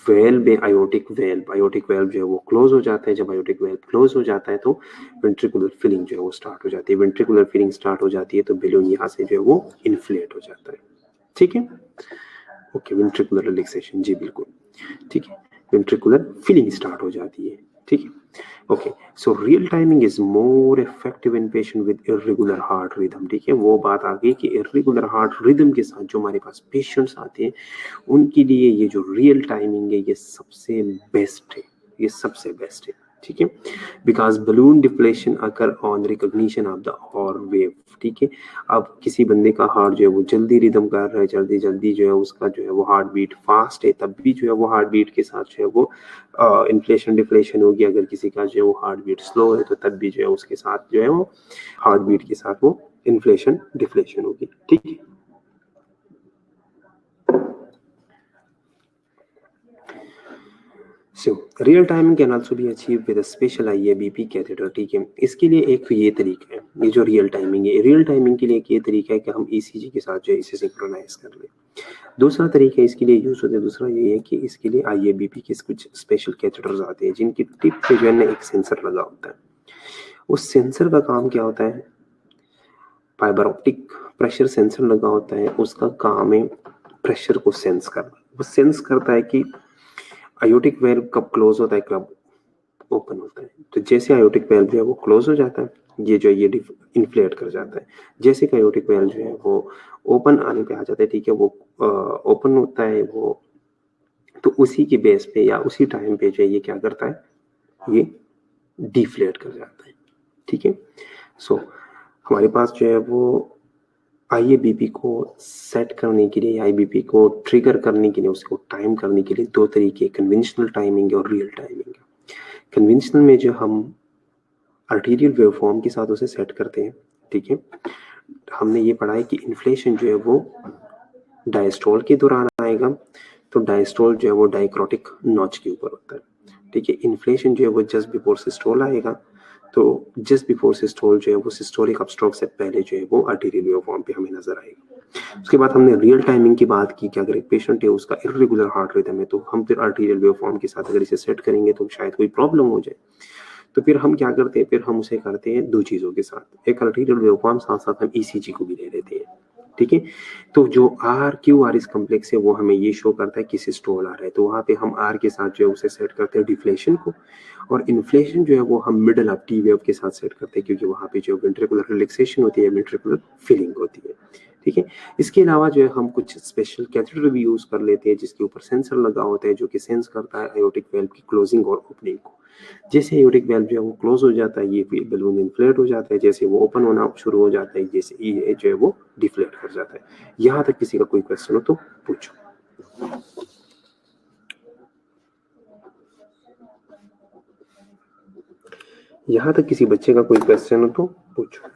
वेल्व में आयोटिक वेल्व जो है वो क्लोज हो जाता है। जब आयोटिक वेल्व क्लोज हो जाता है तो वेंट्रिकुलर फिलिंग जो है वो स्टार्ट हो जाती है। वेंट्रिकुलर फिलिंग स्टार्ट हो जाती है तो बैलून यहाँ से जो है वो इन्फ्लेट हो जाता है। ठीक है, ओके, वेंट्रिकुलर रिलैक्सेशन, जी बिल्कुल ठीक है, वेंट्रिकुलर फिलिंग स्टार्ट हो जाती है। ठीक है, okay, so real timing is more effective in patient with irregular heart rhythm. ठीक है, वो बात आ गई कि इर्रेगुलर हार्ट रिदम के साथ जो हमारे पास पेशेंट्स आते हैं उनके लिए ये जो रियल टाइमिंग है ये सबसे बेस्ट है, ये सबसे बेस्ट है। ठीक है, because balloon deflation occur on recognition of the horn wave. ठीक है, अब किसी बंदे का हार्ट जो है वो जल्दी रिदम कर रहा है, जल्दी जल्दी जो है उसका जो है वो हार्ट बीट फास्ट है, तब भी जो है वो हार्ट बीट के साथ जो है वो इन्फ्लेशन डिफ्लेशन होगी। अगर किसी का जो है वो हार्ट बीट स्लो है तो तब भी जो है उसके साथ जो है वो हार्ट बीट के साथ वो इन्फ्लेशन डिफ्लेशन होगी। ठीक है, so real timing can also be achieve with a special IABP catheter. ठीक है, इसके लिए एक तो ये तरीका है, ये जो रियल टाइमिंग है, रियल टाइमिंग के लिए एक ये तरीका है कि हम ECG के साथ जो है इसे सिंक्रोनाइज कर लें। दूसरा तरीका इसके लिए यूज होता है, दूसरा ये है कि इसके लिए IABP के कुछ स्पेशल कैथेटर्स आते हैं जिनकी टिप पे जो है ना एक सेंसर लगा होता है। उस सेंसर का काम क्या होता है, फाइबर ऑप्टिक प्रेशर सेंसर लगा होता है, उसका काम है प्रेशर को सेंस करना। वो सेंस करता है कि आयोटिक वेल्व कब क्लोज होता है, कब ओपन होता है। तो जैसे आयोटिक वेल्व जो है वो क्लोज हो जाता है, ये जो ये इन्फ्लेट कर जाता है। जैसे कि आयोटिक वेल्व जो है वो ओपन आने पे आ जाता है, ठीक है, वो ओपन होता है वो, तो उसी के बेस पे या उसी टाइम पे जो है ये क्या करता है, ये डिफ्लेट कर जाता है। ठीक है, सो हमारे पास जो है वो IABP को सेट करने के लिए, IABP को ट्रिगर करने के लिए, उसको टाइम करने के लिए दो तरीके, कन्वेंशनल टाइमिंग और रियल टाइमिंग है। कन्वेंशनल में जो हम आर्टीरियल वेवफॉर्म के साथ उसे सेट करते हैं। ठीक है, हमने ये पढ़ा है कि इन्फ्लेशन जो है वो डायस्टोल के दौरान आएगा, तो डायस्टोल जो है वो डाइक्रोटिक नॉच के ऊपर होता है। ठीक है, इन्फ्लेशन जो है वो जस्ट बिफोर सिस्टोल आएगा, तो जस्ट बिफोर सिस्टोल जो है वो सिस्टोलिक अपस्ट्रोक से पहले जो है वो आर्टीरियल वेवफॉर्म पे हमें नजर आएगा। उसके बाद हमने रियल टाइमिंग की बात की कि अगर एक पेशेंट है उसका इर्रेगुलर हार्ट रिदम है, तो हम फिर आर्टीरियल वेवफॉर्म के साथ अगर इसे सेट करेंगे तो शायद कोई प्रॉब्लम हो जाए। तो फिर हम क्या करते हैं, फिर हम उसे करते हैं दो चीजों के साथ, एक आर्टीरियल वेवफॉर्म, साथ साथ हम ECG को भी ले लेते हैं। ठीक है, तो जो RQR इस कॉम्प्लेक्स है वो हमें ये शो करता है कि सिस्टोल आ रहा है, तो वहां पे हम R के साथ जो है उसे सेट करते हैं डिफ्लेशन को, और इन्फ्लेशन जो है वो हम मिडल ऑफ T वेव के साथ सेट करते हैं, क्योंकि वहां पे जो वेंट्रिकुलर रिलैक्सेशन होती है, वेंट्रिकुलर फिलिंग होती है। ठीक है, इसके अलावा जो है हम कुछ स्पेशल कैथेटर भी यूज कर लेते हैं जिसके ऊपर सेंसर लगा होता है जो कि सेंस करता है आयोटिक वेल्व की क्लोजिंग और ओपनिंग को। जैसे आयोटिक वेल्व जो है वो क्लोज हो जाता है, ये बलून इन्फ्लेट हो जाता है, जैसे वो ओपन होना शुरू हो जाता है, जैसे ये जो है वो डिफ्लेट कर जाता है। यहाँ तक किसी का कोई क्वेश्चन हो तो पूछो। यहाँ तक किसी बच्चे का कोई क्वेश्चन हो तो पूछो।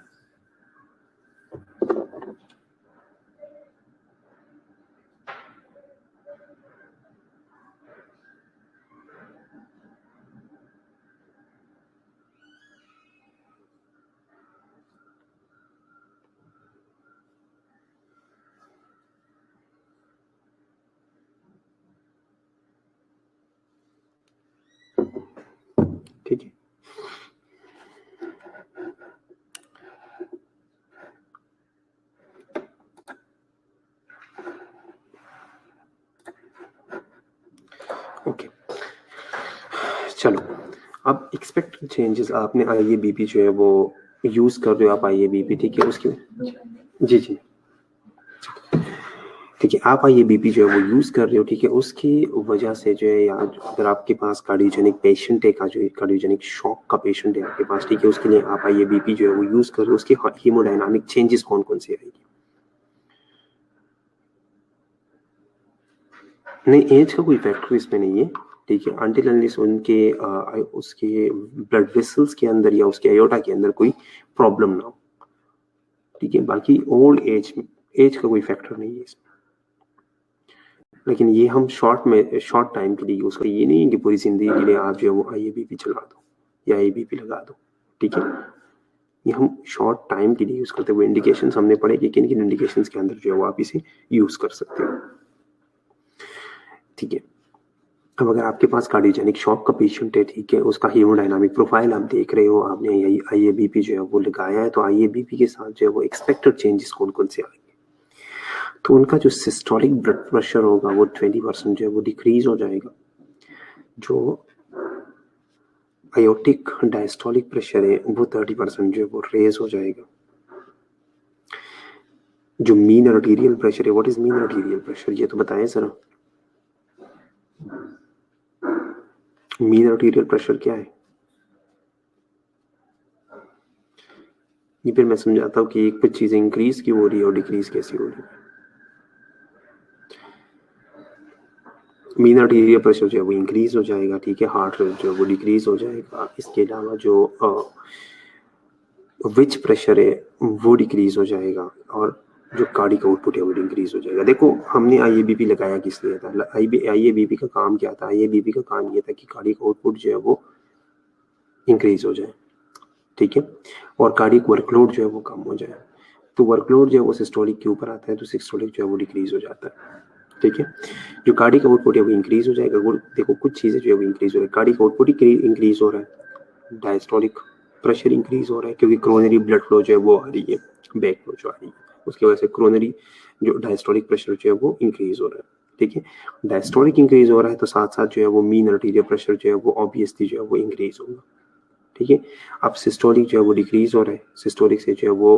ठीक है, ओके, चलो अब एक्सपेक्टेड चेंजेस, आपने IABP जो है वो यूज कर रहे हो आप IABP, ठीक है, उसके जी जी ठीक है, आप IABP जो है वो यूज कर रहे हो, ठीक है, उसकी वजह से जो है, या अगर आपके पास कार्डियोजेनिक पेशेंट है, जो कार्डियोजेनिक शॉक का पेशेंट है आपके पास, ठीक है, उसके लिए आप IABP जो है वो यूज कर रहे हो, उसके हीमोडायनामिक चेंजेस कौन कौन से आएगी? नहीं, एज का कोई फैक्टर इसमें नहीं है, ठीक है, अनटिल अनलेस उनके उसके ब्लड वेसल्स के अंदर या उसके आयोटा के अंदर कोई प्रॉब्लम ना हो। ठीक है, बाकी ओल्ड एज का कोई फैक्टर नहीं है इसमें, लेकिन ये हम शॉर्ट टाइम के लिए यूज करें, ये नहीं है कि पूरी जिंदगी के लिए आप जो है वो IABP चला दो या IABP लगा दो। ठीक है, ये हम शॉर्ट टाइम के लिए यूज करते हुए इंडिकेशंस हमने पढ़े कि किन किन इंडिकेशंस के अंदर जो है वो आप इसे यूज कर सकते हो। ठीक है, अब अगर आपके पास कार्डियोजेनिक शॉक का पेशेंट है, ठीक है, उसका हीमोडायनामिक प्रोफाइल आप देख रहे हो, आपने IABP जो है वो लगाया है, तो IABP के साथ जो है वो एक्सपेक्टेड चेंजेस कौन कौन से आएंगे? तो उनका जो सिस्टोलिक ब्लड प्रेशर होगा वो 20% जो है वो डिक्रीज हो जाएगा। जो आयोटिक डायस्टोलिक प्रेशर है वो 30% जो है वो रेज हो जाएगा। जो मीन आर्टीरियल प्रेशर है, what is mean arterial pressure, ये तो बताएं जरा। मीन आर्टीरियल प्रेशर क्या है? ये फिर मैं समझाता हूँ कि कुछ चीजें इंक्रीज क्यों हो रही है और डिक्रीज कैसी हो रही है। मीन आर्टीरियल प्रेशर जो है वो इंक्रीज हो जाएगा, ठीक है, हार्ट रेट जो है वो डिक्रीज हो जाएगा। इसके अलावा जो विच प्रेशर है वो डिक्रीज हो जाएगा और जो कार्डिक आउटपुट है वो इंक्रीज हो जाएगा। देखो हमने आईएबीपी लगाया किस लिए था? आईएबीपी का काम क्या था? आईएबीपी का काम ये था कि कार्डिक आउटपुट जो है वो इंक्रीज हो जाए, ठीक है, और कार्डिक वर्कलोड जो है वो कम हो जाए। तो वर्कलोड जो है वो सिस्टोलिक के ऊपर आता है, तो सिस्टोलिक जो है वो डिक्रीज हो जाता है, ठीक है। जो कार्डिक आउटपुट है वो इंक्रीज हो जाएगा। देखो कुछ चीजें जो है वो इंक्रीज हो रही है, कार्डिक आउटपुट ही इंक्रीज हो रहा है, डायस्टोलिक प्रेशर इंक्रीज हो रहा है क्योंकि क्रोनरी ब्लड फ्लो जो है वो आ रही है, बैक फ्लो जो आ रही है, उसकी वजह से क्रोनरी जो डायस्टोलिक प्रेशर जो है वो इंक्रीज हो रहा है, ठीक है। डायस्टोलिक इंक्रीज हो रहा है तो साथ साथ जो है वो मीन आर्टीरियल प्रेशर जो है वो ऑब्वियसली जो है वो इंक्रीज होगा, ठीक है। अब सिस्टोलिक जो है वो डिक्रीज हो रहा है, सिस्टोलिक से जो है वो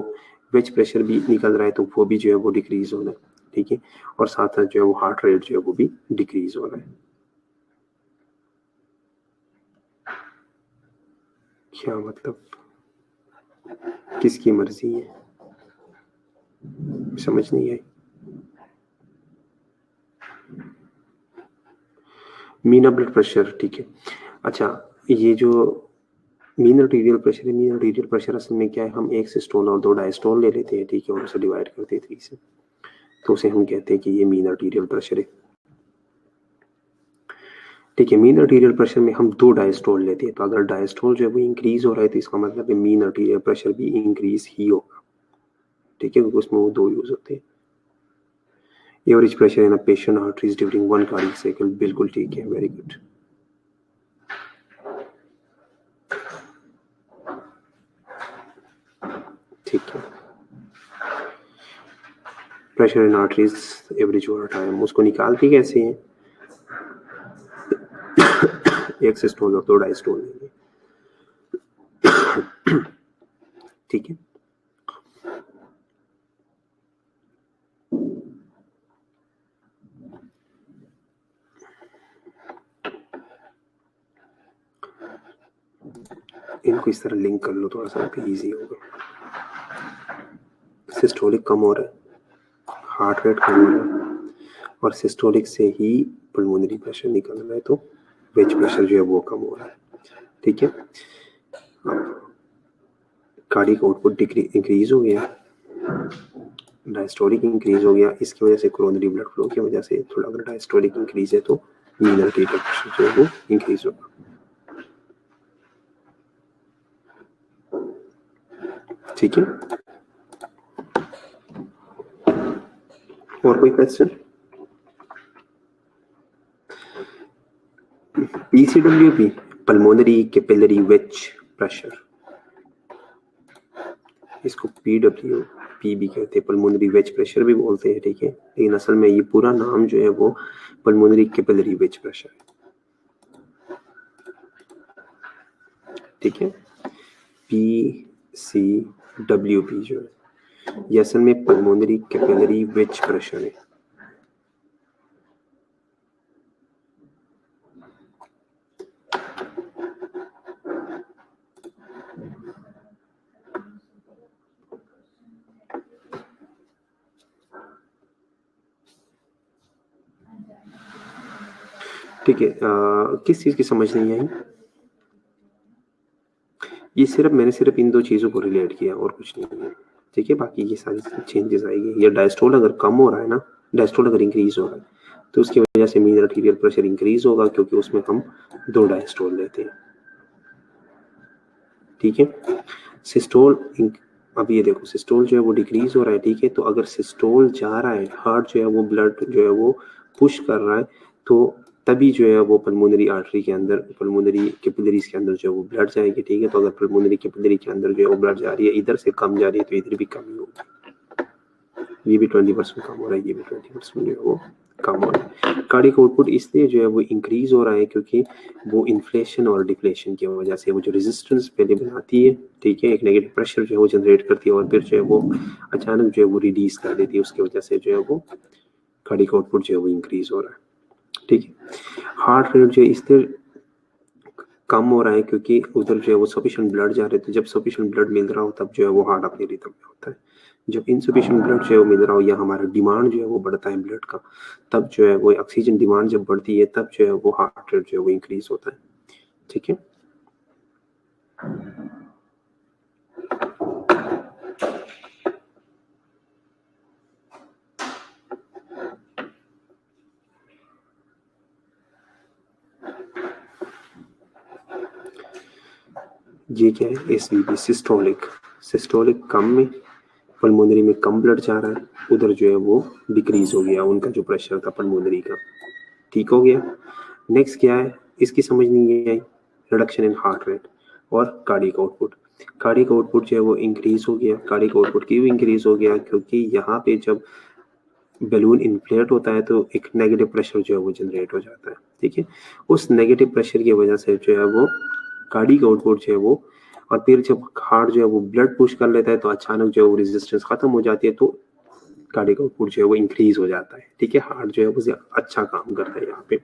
वेज प्रेशर भी निकल रहा है तो वो भी जो है वो डिक्रीज हो रहा है, ठीक है, और साथ साथ जो है वो हार्ट रेट जो है वो भी डिक्रीज हो रहा है। क्या मतलब? किसकी मर्जी है? समझ नहीं आई। मीन ब्लड प्रेशर, ठीक है। अच्छा, ये जो मीन आर्टीरियल प्रेशर है, मीन आर्टीरियल प्रेशर असल में क्या है? हम एक सिस्टोल और दो डायस्टोल ले लेते हैं, ठीक है, और उसे डिवाइड करते हैं 3 से, तो उसे हम कहते हैं कि ये मीन आर्टीरियल प्रेशर है, ठीक है। मीन आर्टीरियल प्रेशर में हम 2 डायस्टोल लेते हैं, तो अगर डायस्टोल जो है वो इंक्रीज हो रहा है तो इसका मतलब है मीन आर्टीरियल प्रेशर भी इंक्रीज ही होगा, ठीक है, क्योंकि उसमें वो 2 यूज होते हैं। Average pressure in a patient arteries during 1 cardiac cycle, बिल्कुल ठीक है, वेरी गुड। ठीक है, pressure in arteries average over time, उसको निकालते कैसे हैं? एक सिस्टोल और 2 डायस्टोल लेंगे, ठीक है। इनको इस तरह लिंक कर लो, थोड़ा सा इजी होगा। सिस्टोलिक कम हो रहा है, हार्ट रेट कम हो रहा है, और सिस्टोलिक से ही पल्मोनरी प्रेशर निकल रहा है, तो वेज प्रेशर जो है वो कम हो रहा है, ठीक है। कार्डिक आउटपुट इंक्रीज हो गया, डायस्टोलिक इंक्रीज हो गया, इसकी वजह से कोरोनरी ब्लड फ्लो की वजह से थोड़ा अगर डायस्टोलिक इंक्रीज है तो मीन आर्टीरियल प्रेशर जो है वो इंक्रीज होगा, ठीक है। और कोई question? PCWP, pulmonary capillary wedge pressure, इसको पीडब्ल्यूपी भी कहते हैं, पल्मोनरी वेज प्रेशर भी बोलते हैं, ठीक है, लेकिन असल में ये पूरा नाम जो है वो पल्मोनरी कैपिलरी वेज प्रेशर है, ठीक है। पीसीडब्ल्यूपी जो है ये असल में पल्मोनरी कैपिलरी वेज प्रेशर है, ठीक है। किस चीज की समझ नहीं आई? ये सिर्फ मैंने सिर्फ इन 2 चीजों को रिलेट किया और कुछ नहीं है, ठीक है। बाकी ये सारी चेंजेस आएगी। ये डायस्टोल अगर कम हो रहा है ना, डायस्टोल अगर इंक्रीज हो रहा है तो उसकी वजह से मीन आर्टीरियल प्रेशर इंक्रीज होगा क्योंकि उसमें हम 2 डायस्टोल लेते हैं, ठीक है। सिस्टोल अब ये देखो सिस्टोल जो है वो डिक्रीज हो रहा है, ठीक है, तो अगर सिस्टोल जा रहा है, हार्ट जो है वो ब्लड जो है वो पुश कर रहा है, तो तभी जो है वो पल्मोनरी आर्टरी के अंदर, पल्मोनरी कैपिलरीज के अंदर जो है वो ब्लड जाएगी, ठीक है। तो अगर पल्मोनरी कैपिलरी के अंदर जो है वो ब्लड जा रही है, इधर से कम जा रही है तो इधर भी कमी होगी, ये भी 20% कम हो रहा है, ये भी 20% जो है वो कम हो रहा है। कार्डिक आउटपुट इसलिए जो है वो इंक्रीज हो रहा है क्योंकि वो इन्फ्लेशन और डिफ्लेशन की वजह से वो जो रेजिस्टेंस पहले बनाती है, ठीक है, एक नेगेटिव प्रेशर जो है वो जनरेट करती है और फिर जो है वो अचानक जो है वो रिलीज कर देती है, उसकी वजह से जो है वो कार्डिक आउटपुट जो है वो इंक्रीज हो रहा है, ठीक है। हार्ट रेट जो है इस तरह कम हो रहा है क्योंकि उधर जो है वो सफिशिएंट ब्लड जा रहे हैं, तो जब सफिशिएंट ब्लड मिल रहा हो तब जो है वो हार्ट अपनी रिदम में होता है। जब इनसफिशिएंट ब्लड जो है वो मिल रहा हो या हमारा डिमांड जो है वो बढ़ता है ब्लड का, तब जो है वो ऑक्सीजन डिमांड जब बढ़ती है तब जो है वो हार्ट रेट जो है वो इंक्रीज होता है। ठीक है, ये क्या है, एसवीबी सिस्टोलिक। सिस्टोलिक कम में, पल्मोनरी में कम ब्लड जा रहा है, उधर जो है वो डिक्रीज हो गया उनका जो प्रेशर था पल्मोनरी का। ठीक हो गया। नेक्स्ट क्या है, इसकी समझ नहीं आई, रिडक्शन इन हार्ट रेट और कार्डियक आउटपुट। कार्डियक आउटपुट जो है वो इंक्रीज हो गया। कार्डियक आउटपुट क्यों इंक्रीज हो गया, क्योंकि यहाँ पे जब बैलून इन्फ्लेट होता है तो एक नेगेटिव प्रेशर जो है वो जनरेट हो जाता है। ठीक है, उस नेगेटिव प्रेशर की वजह से जो है वो कार्डियक आउटपुट जो है वो, और फिर जब हार्ट जो है वो ब्लड पुश कर लेता है तो अचानक जो है वो रेजिस्टेंस खत्म हो जाती है, तो कार्डियक आउटपुट जो है वो इंक्रीज हो जाता है। ठीक है, हार्ट जो है वो अच्छा काम करता है यहाँ पे।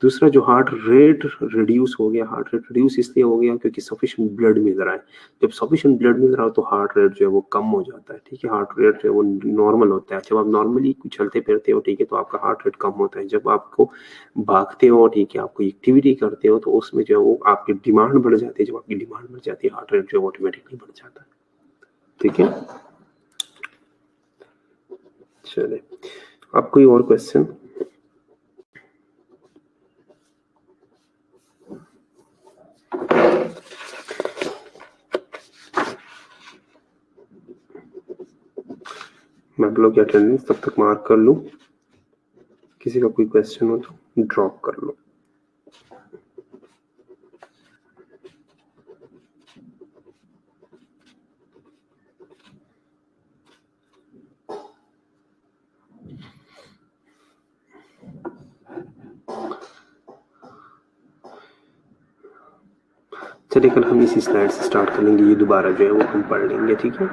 दूसरा, जो हार्ट रेट रिड्यूस हो गया, हार्ट रेट रिड्यूस इसलिए हो गया क्योंकि सफिशिएंट ब्लड मिल रहा है। जब सफिशिएंट ब्लड मिल रहा हो तो हार्ट रेट जो है वो कम हो जाता है। ठीक है, हार्ट रेट जो है वो नॉर्मल होता है। जब आप नॉर्मली चलते फिरते हो, ठीक है, तो आपका हार्ट रेट कम होता है। जब आपको भागते हो, ठीक है, आपको एक्टिविटी करते हो, तो उसमें जो है वो आपकी डिमांड बढ़ जाती है। जब आपकी डिमांड बढ़ जाती है, हार्ट रेट जो है ऑटोमेटिकली बढ़ जाता है। ठीक है, चलिए, अब कोई और क्वेश्चन? मैं ब्लॉक की अटेंडेंस तब तक मार्क कर लूं, किसी का कोई क्वेश्चन हो तो ड्रॉप कर लो। चलिए, कल हम इसी स्लाइड से स्टार्ट करेंगे। ये दोबारा जो है वो हम पढ़ लेंगे। ठीक है,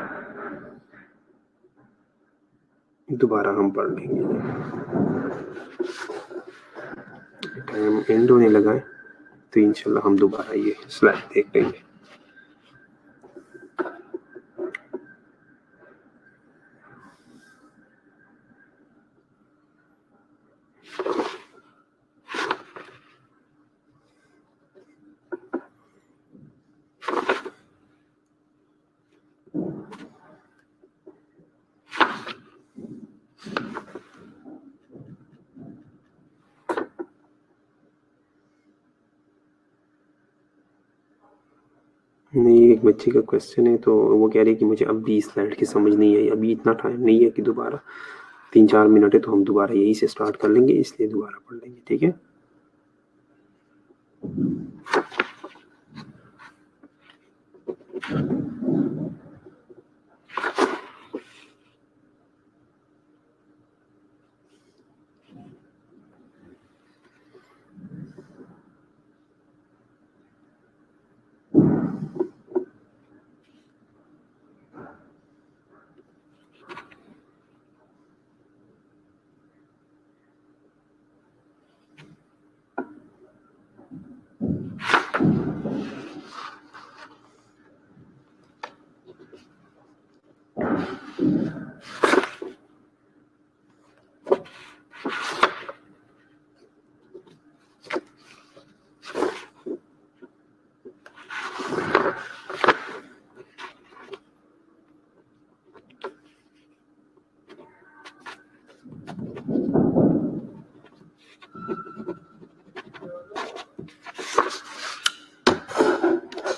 दोबारा हम पढ़ लेंगे। टाइम एंड होने लगा है, तो इंशाल्लाह हम दोबारा ये स्लाइड देख लेंगे। नहीं, एक बच्चे का क्वेश्चन है, तो वो कह रही है कि मुझे अभी स्लाइड की समझ नहीं आई, अभी इतना टाइम नहीं है कि दोबारा 3-4 मिनट है, तो हम दोबारा यही से स्टार्ट कर लेंगे, इसलिए दोबारा पढ़ लेंगे। ठीक है,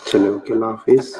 चलो, ओके, अल्लाह हाफिज।